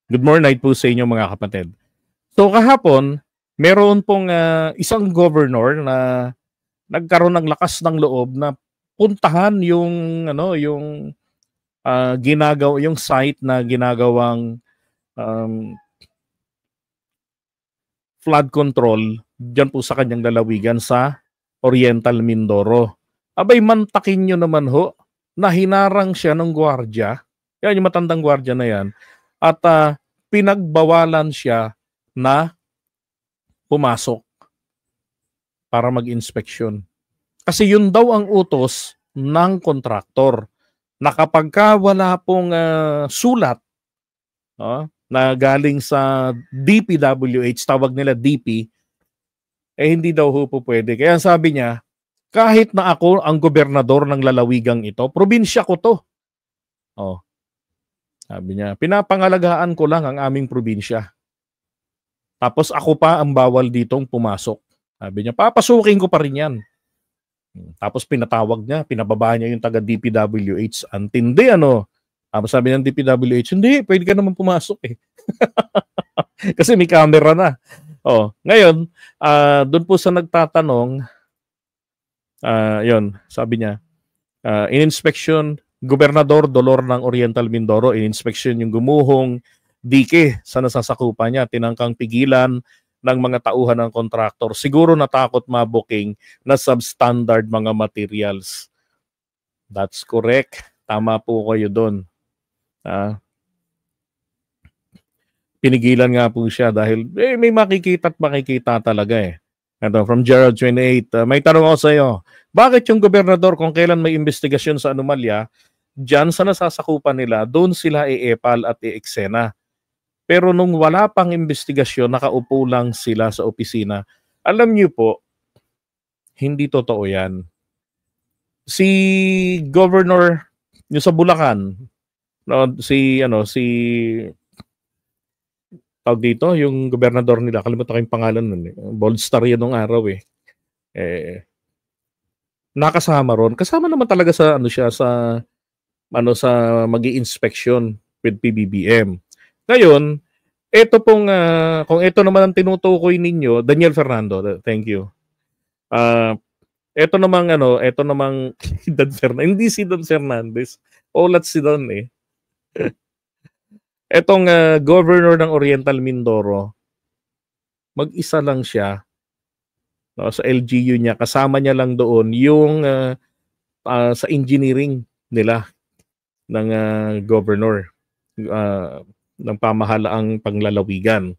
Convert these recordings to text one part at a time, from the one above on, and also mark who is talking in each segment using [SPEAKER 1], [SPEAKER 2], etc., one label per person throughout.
[SPEAKER 1] Good morning po sa inyo mga kapatid. So kahapon, meron pong isang governor na nagkaroon ng lakas ng loob na puntahan yung yung site na ginagawang um, flood control diyan po sa kanyang lalawigan sa Oriental Mindoro. Abay, mantakin nyo naman ho na hinarang siya ng gwardiya. Yan yung matandang gwardiya na yan. At pinagbawalan siya na pumasok para mag-inspeksyon. Kasi yun daw ang utos ng kontraktor na kapag wala pong sulat na galing sa DPWH, tawag nila DP, hindi daw ho po pwede. Kaya sabi niya, kahit na ako ang gobernador ng lalawigang ito, probinsya ko to. Sabi niya, pinapangalagaan ko lang ang aming probinsya. Tapos ako pa ang bawal ditong pumasok. Sabi niya, papasukin ko pa rin yan. Tapos pinatawag niya, pinababa niya yung taga DPWH. Antindi Tapos sabi ng DPWH, hindi, pwede ka naman pumasok eh. Kasi may camera na. Ngayon, doon po sa nagtatanong, yun, sabi niya, in-inspection, Gobernador Dolor ng Oriental Mindoro, in-inspection yung gumuhong dike sa nasasakupan niya, tinangkang pigilan ng mga tauhan ng kontraktor. Siguro natakot mabuking na substandard mga materials. That's correct. Tama po kayo doon. Pinigilan nga po siya dahil may makikita at makikita talaga eh. Ito, from Gerald 28, may tanong ako sa iyo. Bakit yung gobernador kung kailan may investigasyon sa anomalya, dyan sa nasasakupan nila, doon sila iepal at i-eksena. Pero nung wala pang investigasyon, nakaupo lang sila sa opisina. Alam niyo po, hindi totoo yan. Si Governor yung sa Bulacan, tawag dito, yung gobernador nila, kalimutan ko yung pangalan nun. Bold Star yan nung araw eh. Nakasama ron. Kasama naman talaga sa sa magi-inspection with PBBM. Ngayon, ito pong kung ito naman ang tinutukoy ninyo, Daniel Fernando, thank you. Ito namang Don Fernandez, hindi si Don Fernandez. Olat si Don eh. Etong governor ng Oriental Mindoro, mag-isa lang siya sa LGU niya. Kasama niya lang doon yung sa engineering nila ng governor ng pamahalaang panglalawigan.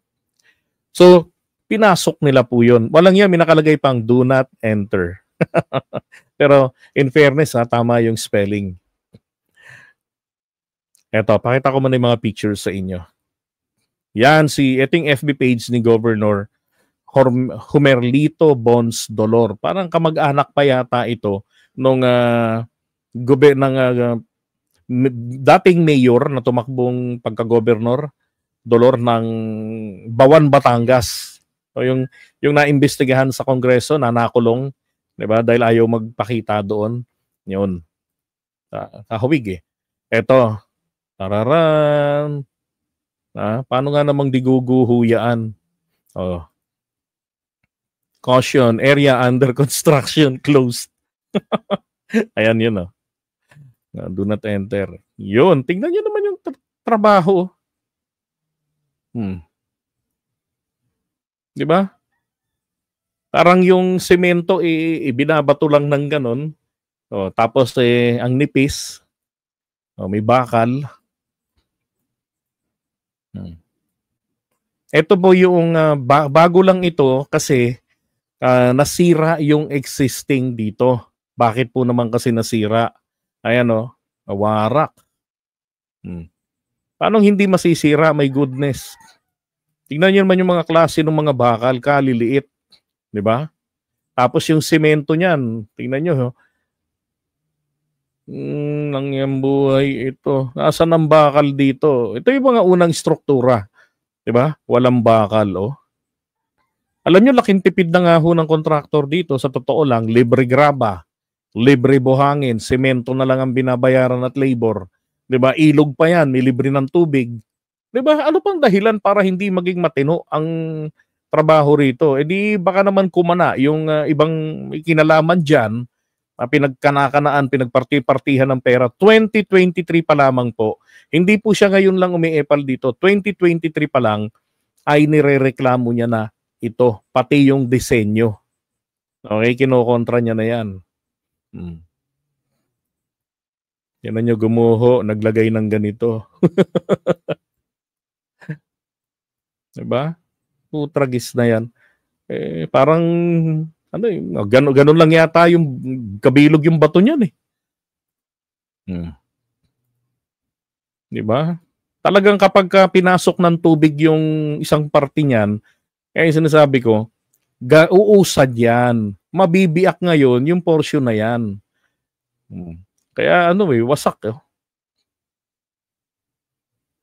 [SPEAKER 1] So, pinasok nila po yun. Walang yan, may nakalagay pang do not enter. Pero in fairness, tama yung spelling. Eto, pakita ko muna yung mga pictures sa inyo. Yan, eting FB page ni Governor Humerlito Bons Dolor. Parang kamag-anak pa yata ito nung dating mayor na tumakbong pagka-governor Dolor ng Bawan, Batangas. So, yung naimbestigahan sa Kongreso na nakulong, 'di ba? Dahil ayaw magpakita doon. 'Yun. Kahawig eh. Eto, tararan. Paano nga namang diguguhuyaan? Caution, area under construction closed. Ayan yun. Do not enter. Yun, tingnan nyo naman yung trabaho. Di ba? Parang yung semento ibinabato lang ng ganon. Tapos ang nipis. May bakal. Ito po yung bago lang ito kasi nasira yung existing dito. Bakit po naman kasi nasira? Ayan warak. Paano hindi masisira? My goodness. Tingnan niyo naman yung mga klase ng mga bakal, kaliliit. Di ba? Tapos yung semento niyan, tingnan niyo. Nangyambuhay ito. Nasaan ang bakal dito? Ito yung mga unang struktura. Di ba? Walang bakal, Alam nyo, laking tipid na nga ho ng kontraktor dito. Sa totoo lang, libre graba, libre buhangin, semento na lang ang binabayaran at labor. Diba? Ilog pa yan, may libre ng tubig. 'Di ba? Ano pang dahilan para hindi maging matino ang trabaho rito? Eh di baka naman kumana yung ibang may kinalaman diyan, pinagkana-kanaan, pinagparti-partihan ng pera. 2023 pa lamang po. Hindi po siya ngayon lang umiepal dito. 2023 pa lang ay nirereklamo niya na ito, pati yung disenyo. Okay, kinokontra niya na yan. Yan na niyo gumuho, naglagay ng ganito. Diba? Putragis na yan. Eh, parang, ano eh, ganun lang yata yung kabilog yung bato niyan eh. Diba? Talagang kapag pinasok ng tubig yung isang parte niyan, kaya yung sinasabi ko, uusad yan. Mabibiyak ngayon yung portion na yan. Kaya ano eh, wasak eh.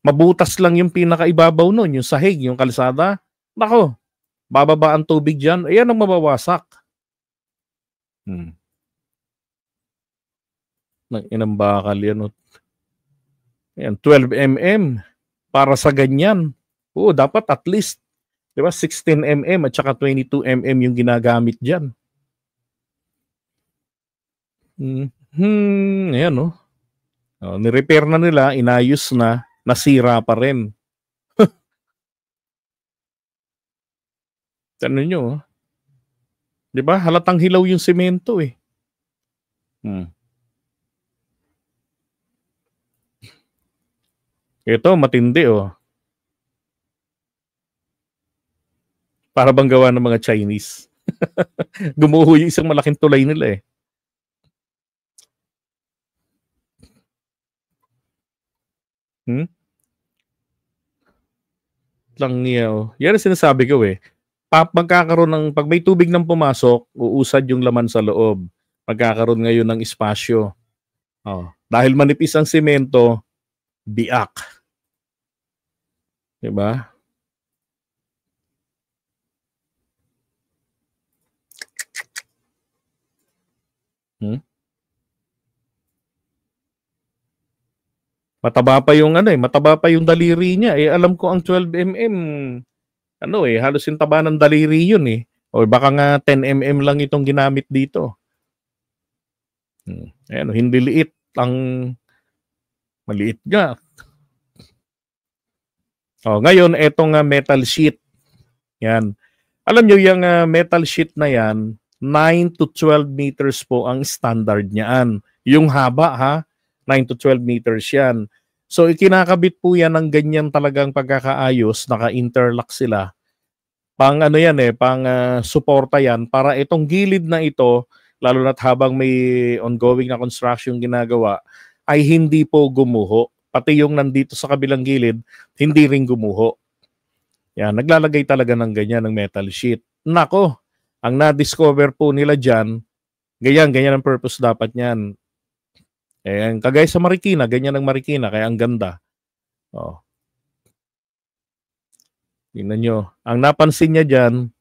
[SPEAKER 1] Mabutas lang yung pinakaibabaw nun, yung sahig, yung kalsada. Nako, bababa ang tubig dyan, ayan ang mabawasak. Inang bakal yan. Ayan, 12 mm para sa ganyan. Oo, dapat at least, di ba, 16 mm at saka 22 mm yung ginagamit dyan. Ayan, no? Ni-repair na nila, inayos na, nasira pa rin. Ano nyo, di ba? Halatang hilaw yung semento eh. Ito, matindi oh. Para bang gawa ng mga Chinese. Gumuho yung isang malaking tulay nila eh. Lang niya oh. Yan ang sinasabi ko eh. Magkakaroon ng, pag may tubig nang pumasok, uusad yung laman sa loob. Magkakaroon ngayon ng espasyo. Dahil manipis ang semento, biak. Diba? Mataba pa yung mataba pa yung daliri niya. Eh alam ko ang 12 mm halos yung taba ng daliri yun eh. O baka nga 10 mm lang itong ginamit dito. Ayan, hindi liit, ang maliit nga. Ngayon etong metal sheet. Yan. Alam nyo yung metal sheet na yan, 9 to 12 meters po ang standard niyan. Yung haba ha, 9 to 12 meters yan. So ikinakabit po yan ng ganyan talagang pagkakaayos, naka-interlock sila. Pang pang suporta yan para itong gilid na ito, lalo na't habang may ongoing na construction ginagawa, ay hindi po gumuho. Pati yung nandito sa kabilang gilid, hindi rin gumuho. Yan, naglalagay talaga ng ganyan ng metal sheet. Nako, ang na-discover po nila dyan, ganyan ang purpose dapat niyan. Kagaya sa Marikina, ganyan ang Marikina, kaya ang ganda. Tingnan nyo. Ang napansin niya dyan,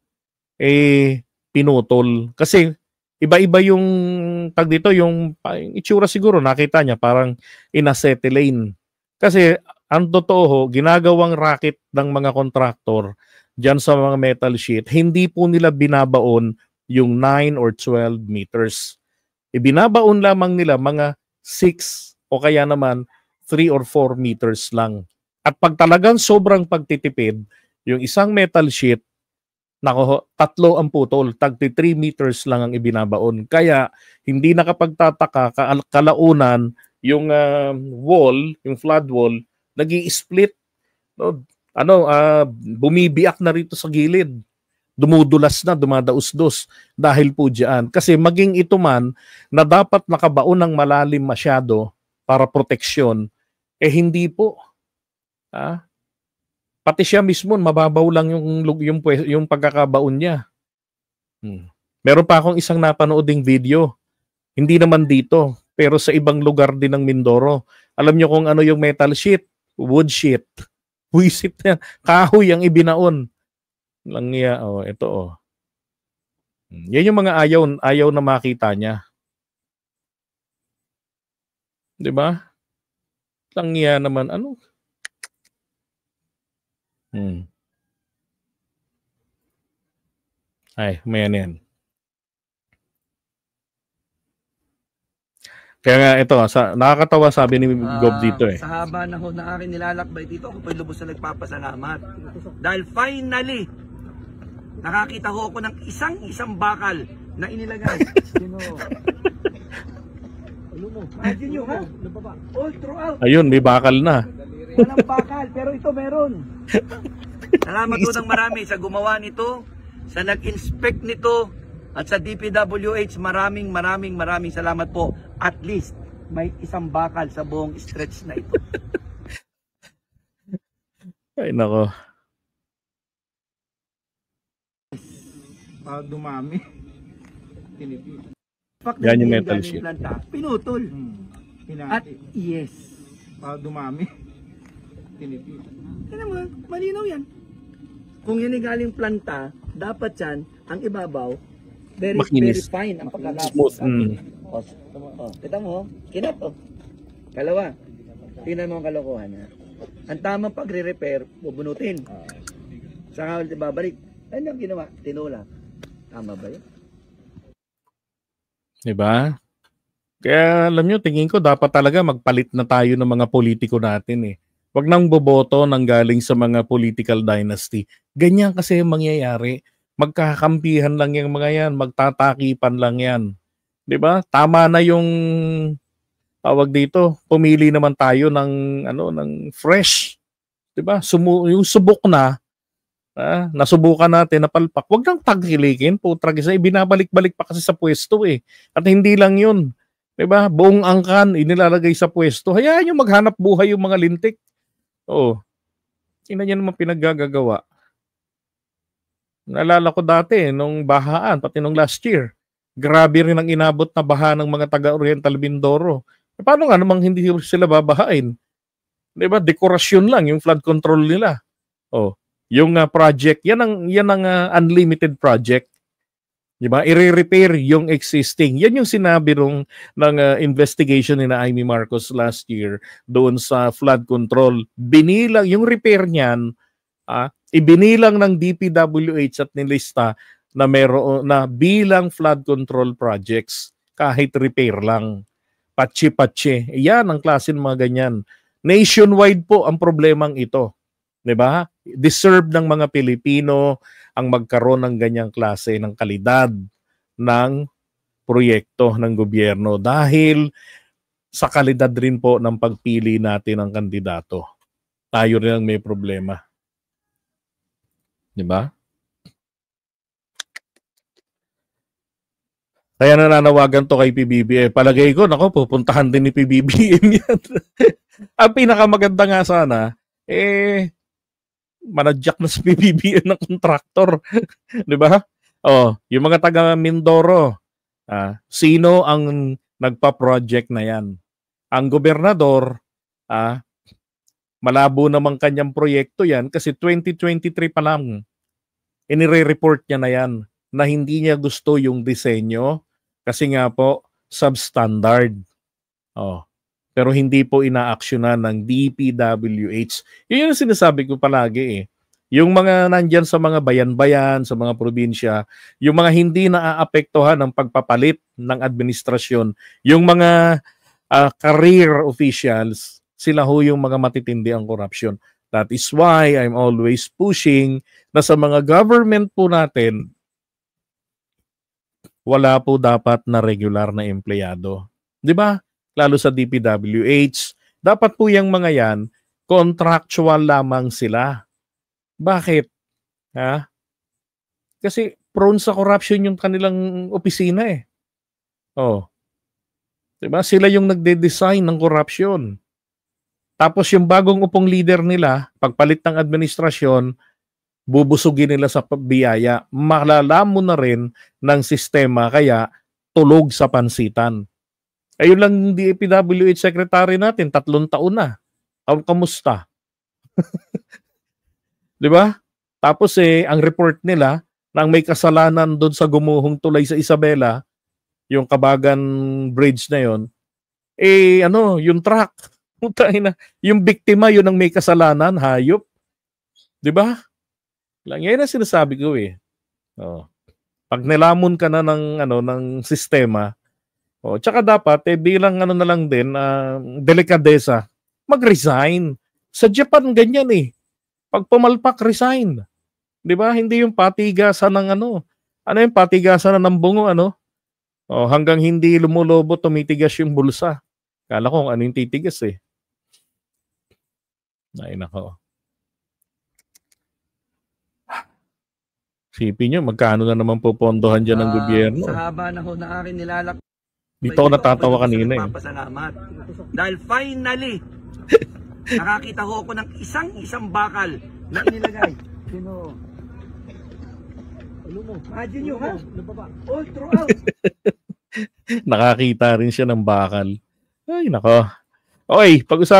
[SPEAKER 1] pinutol. Kasi, iba-iba yung tag dito, yung itsura siguro, nakita niya, parang inacetylene. Kasi, ang totoo, ginagawang racket ng mga kontraktor dyan sa mga metal sheet, hindi po nila binabaon yung 9 or 12 meters. Ibinabaon lamang nila mga 6 o kaya naman 3 or 4 meters lang. At pag talagang sobrang pagtitipid, yung isang metal sheet, tatlo ang putol, tagti 3 meters lang ang ibinabaon. Kaya hindi nakapagtataka, kalaunan yung wall, yung flood wall, nag-i-split. Bumibiyak na rito sa gilid. Dumudulas na, dumadaus-dos dahil po diyan. Kasi maging ito man na dapat nakabaon ng malalim masyado para proteksyon, hindi po. Pati siya mismo, mababaw lang yung pagkakabaon niya. Meron pa akong isang napanooding video. Hindi naman dito, pero sa ibang lugar din ng Mindoro. Alam niyo kung ano yung metal sheet? Wood sheet. Wisit na. Kahoy ang ibinaon. Langya, ito. Yan yung mga ayaw na makita niya. 'Di ba? Langya naman, ano? Ay, may ano yan. Kaya nga ito, nakakatawa sabi ni Gob dito eh.
[SPEAKER 2] Sa haba na ho na akin nilalakbay dito, ako po'y lubos na nagpapasalamat. Dahil finally, nakakita ho ako ng isang bakal na inilagay. Sino? Ano mo? Imagine nyo ha? All throughout.
[SPEAKER 1] Ayun, may bakal na.
[SPEAKER 2] Walang bakal, pero ito meron. Salamat po ng marami sa gumawa nito, sa nag-inspect nito, at sa DPWH, maraming salamat po. At least, may isang bakal sa buong stretch na ito.
[SPEAKER 1] Ay, nako.
[SPEAKER 2] Dumami.
[SPEAKER 1] Yan yung metal sheet.
[SPEAKER 2] Pinutol. At yes.
[SPEAKER 3] Dumami.
[SPEAKER 2] Kaya naman, malinaw yan. Kung yan ay galing planta, dapat yan, ang ibabaw, very fine ang pagkakasmooth. Kita mo, kinat o. Kalawa, tingnan mo ang kalokohan ha. Ang tamang pagre-repair, bubunutin. Saka ulit babalik. Ano ang ginawa? Tinulak. Tama ba yun?
[SPEAKER 1] Diba? Kaya alam nyo, tingin ko dapat talaga magpalit na tayo ng mga politiko natin eh. Wag nang boboto nang galing sa mga political dynasty. Ganyan kasi mangyayari. Magkakampihan lang yung mga yan, magtatakipan lang yan. 'Di ba? Tama na yung tawag dito. Pumili naman tayo ng ng fresh. 'Di ba? Yung subok na nasubukan natin na palpak. Wag nang tagilikin, putrag isa ibinabalik-balik pa kasi sa pwesto eh. At hindi lang 'yun. 'Di ba? Buong angkan inilalagay sa pwesto. Hayaan niyo maghanap buhay yung mga lintik. Oo. Tingnan niyo naman pinaggagawa. Naalala ko dati, nung bahaan, pati nung last year. Grabe rin ang inabot na baha ng mga taga-Oriental Mindoro. E paano nga namang hindi sila babahain? Diba? Dekorasyon lang yung flood control nila. Oh, yung project, yan ang unlimited project. Diba? I-repair yung existing. Yan yung sinabi ng investigation ni Amy Marcos last year doon sa flood control. Binilang, yung repair niyan, ibinilang ng DPWH at nilista na meron na bilang flood control projects kahit repair lang. Patsi-patsi. Yan ang klase ng mga ganyan. Nationwide po ang problemang ito. 'Di ba? Deserve ng mga Pilipino ang magkaroon ng ganyang klase ng kalidad ng proyekto ng gobyerno dahil sa kalidad rin po ng pagpili natin ng kandidato. Tayo rin ang may problema. 'Di ba? Kaya nananawagan to kay PBBM. Palagay ko, nako, pupuntahan din ni PBBM yan. Ang pinakamaganda nga sana, manadyak na sa PBBM ng kontraktor. 'Di ba? Oh, yung mga taga Mindoro, sino ang nagpa-project na yan? Ang gobernador, malabo namang kanyang proyekto yan kasi 2023 pa lang inire-report niya na yan na hindi niya gusto yung disenyo kasi nga po substandard. Oh. Pero hindi po inaaksyonan ng DPWH. Yun yung sinasabi ko palagi eh. Yung mga nandyan sa mga bayan-bayan, sa mga probinsya, yung mga hindi naaapektuhan ng pagpapalit ng administrasyon, yung mga career officials, sila ho yung mga matitindi ang korupsyon. That is why I'm always pushing na sa mga government po natin, wala po dapat na regular na empleyado. 'Di ba? Lalo sa DPWH, dapat po yung mga yan, contractual lamang sila. Bakit? Kasi prone sa corruption yung kanilang opisina eh. Oh. 'Di ba? Sila yung nagde-design ng corruption. Tapos yung bagong upong leader nila, pagpalit ng administrasyon, bubusugin nila sa biyaya. Malalaman mo na rin ng sistema kaya tulog sa pansitan. Ayun lang DPWH secretary natin, 3 taon na. Kamusta? 'Di ba? Tapos ang report nila nang may kasalanan doon sa gumuhong tulay sa Isabela, yung Kabagan Bridge na yon, yung truck. Yung biktima yun ang may kasalanan, hayop. 'Di Di ba? Yan ang sinasabi ko eh. Oh. Pag nilamon ka na ng sistema, tsaka dapat bilang na lang din delikadesa, mag-resign. Sa Japan ganyan eh. Pag pumalpak, resign. 'Di ba? Hindi yung patigasan ng ano yung patigasan ng bungo hanggang hindi lumulobo, tumitigas yung bulsa. Kala ko ano yung titigas eh. Ay nako. Sipin nyo, magkano na naman pupondohan dyan ng gobyerno.
[SPEAKER 2] Sa haba na akin nilalak.
[SPEAKER 1] Dito ako natatawa kanina eh.
[SPEAKER 2] Papasalamat. Dahil finally, nakakita ako ng isang bakal na inilagay. Sino? Ano mo? Imagine nyo ha? All throughout.
[SPEAKER 1] Nakakita rin siya ng bakal. Ay nako. Okay, pag-usapan